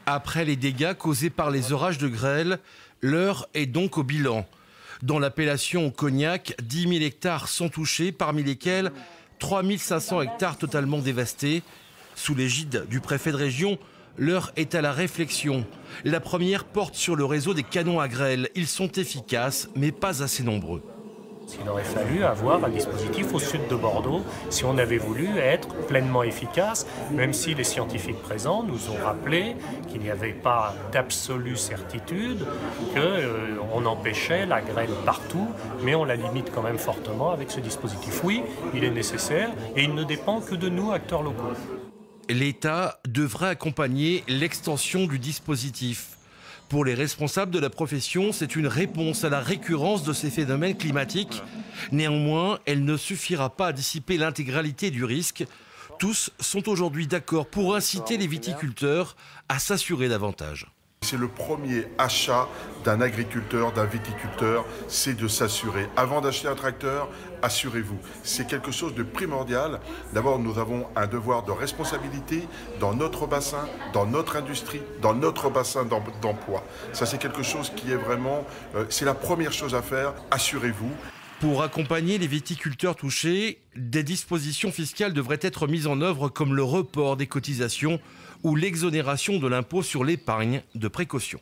Après les dégâts causés par les orages de grêle, l'heure est donc au bilan. Dans l'appellation Cognac, 10 000 hectares sont touchés, parmi lesquels 3 500 hectares totalement dévastés. Sous l'égide du préfet de région, l'heure est à la réflexion. La première porte sur le réseau des canons à grêle. Ils sont efficaces, mais pas assez nombreux. Il aurait fallu avoir un dispositif au sud de Bordeaux si on avait voulu être pleinement efficace, même si les scientifiques présents nous ont rappelé qu'il n'y avait pas d'absolue certitude, qu'on empêchait la grêle partout, mais on la limite quand même fortement avec ce dispositif. Oui, il est nécessaire et il ne dépend que de nous, acteurs locaux. L'État devrait accompagner l'extension du dispositif. Pour les responsables de la profession, c'est une réponse à la récurrence de ces phénomènes climatiques. Néanmoins, elle ne suffira pas à dissiper l'intégralité du risque. Tous sont aujourd'hui d'accord pour inciter les viticulteurs à s'assurer davantage. C'est le premier achat d'un agriculteur, d'un viticulteur, c'est de s'assurer. Avant d'acheter un tracteur, assurez-vous. C'est quelque chose de primordial. D'abord, nous avons un devoir de responsabilité dans notre bassin, dans notre industrie, dans notre bassin d'emploi. Ça, c'est quelque chose qui est vraiment, c'est la première chose à faire. Assurez-vous. Pour accompagner les viticulteurs touchés, des dispositions fiscales devraient être mises en œuvre comme le report des cotisations ou l'exonération de l'impôt sur l'épargne de précaution.